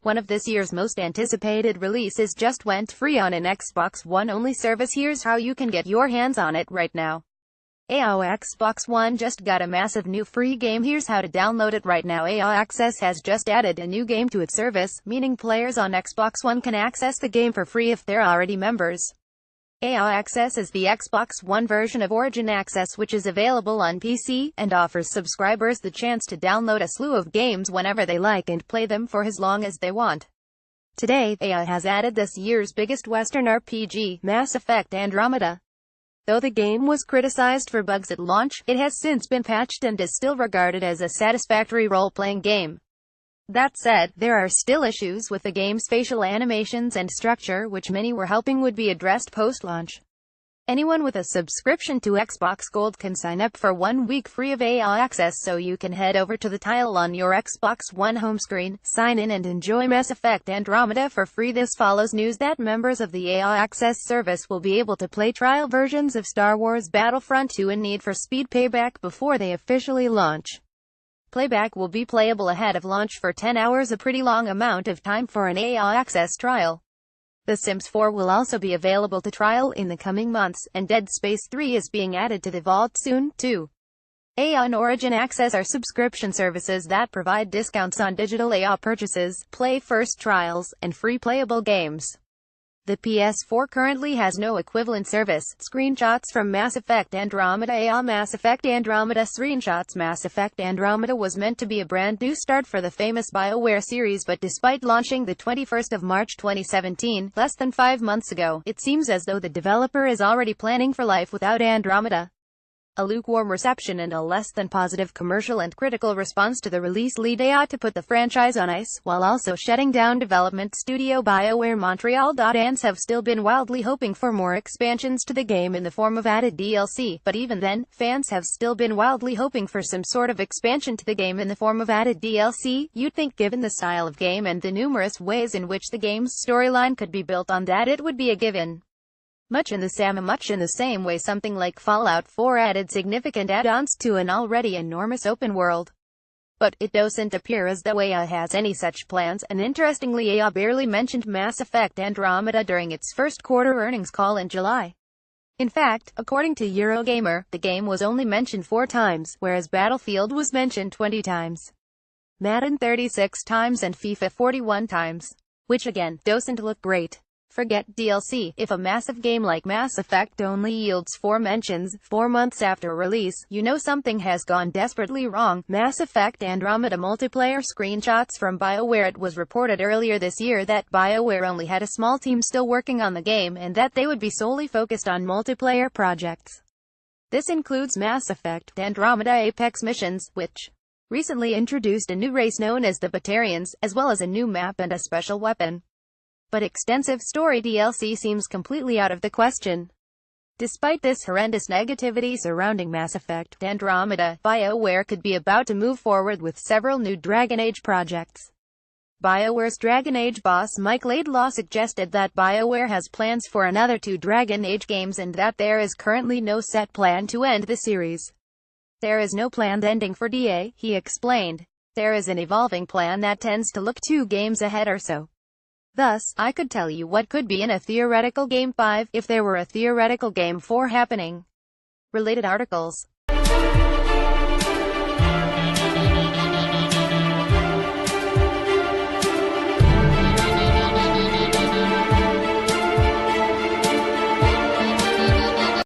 One of this year's most anticipated releases just went free on an Xbox One only service. Here's how you can get your hands on it right now. AO Xbox One just got a massive new free game. Here's how to download it right now. AO Access has just added a new game to its service, meaning players on Xbox One can access the game for free if they're already members. AO Access is the Xbox One version of Origin Access, which is available on PC, and offers subscribers the chance to download a slew of games whenever they like and play them for as long as they want. Today, AO has added this year's biggest Western RPG, Mass Effect Andromeda. Though the game was criticized for bugs at launch, it has since been patched and is still regarded as a satisfactory role-playing game. That said, there are still issues with the game's facial animations and structure, which many were hoping would be addressed post-launch. Anyone with a subscription to Xbox Gold can sign up for 1 week free of AO Access, so you can head over to the tile on your Xbox One home screen, sign in and enjoy Mass Effect Andromeda for free. This follows news that members of the AO Access service will be able to play trial versions of Star Wars Battlefront 2 and Need for Speed Payback before they officially launch. Playback will be playable ahead of launch for 10 hours, a pretty long amount of time for an AO Access trial. The Sims 4 will also be available to trial in the coming months, and Dead Space 3 is being added to the vault soon, too. AO and Origin Access are subscription services that provide discounts on digital AO purchases, play-first trials, and free playable games. The PS4 currently has no equivalent service. Screenshots from Mass Effect Andromeda. AO Mass Effect Andromeda screenshots. Mass Effect Andromeda was meant to be a brand new start for the famous BioWare series, but despite launching the 21st of March 2017, less than 5 months ago, it seems as though the developer is already planning for life without Andromeda. A lukewarm reception and a less than positive commercial and critical response to the release lead AO to put the franchise on ice, while also shutting down development studio BioWare Montreal. Fans have still been wildly hoping for more expansions to the game in the form of added DLC, but even then, fans have still been wildly hoping for some sort of expansion to the game in the form of added DLC. You'd think, given the style of game and the numerous ways in which the game's storyline could be built on, that it would be a given. Much in the same way something like Fallout 4 added significant add-ons to an already enormous open world. But it doesn't appear as though AO has any such plans, and interestingly AO barely mentioned Mass Effect Andromeda during its first quarter earnings call in July. In fact, according to Eurogamer, the game was only mentioned 4 times, whereas Battlefield was mentioned 20 times, Madden 36 times and FIFA 41 times. Which again, doesn't look great. Forget DLC. If a massive game like Mass Effect only yields 4 mentions 4 months after release, you know something has gone desperately wrong. Mass Effect Andromeda multiplayer screenshots from BioWare. It was reported earlier this year that BioWare only had a small team still working on the game, and that they would be solely focused on multiplayer projects. This includes Mass Effect Andromeda Apex missions, which recently introduced a new race known as the Batarians, as well as a new map and a special weapon. But extensive story DLC seems completely out of the question. Despite this horrendous negativity surrounding Mass Effect Andromeda, BioWare could be about to move forward with several new Dragon Age projects. BioWare's Dragon Age boss Mike Laidlaw suggested that BioWare has plans for another 2 Dragon Age games and that there is currently no set plan to end the series. There is no planned ending for DA, he explained. There is an evolving plan that tends to look 2 games ahead or so. Thus, I could tell you what could be in a theoretical Game 5, if there were a theoretical Game 4 happening. Related articles.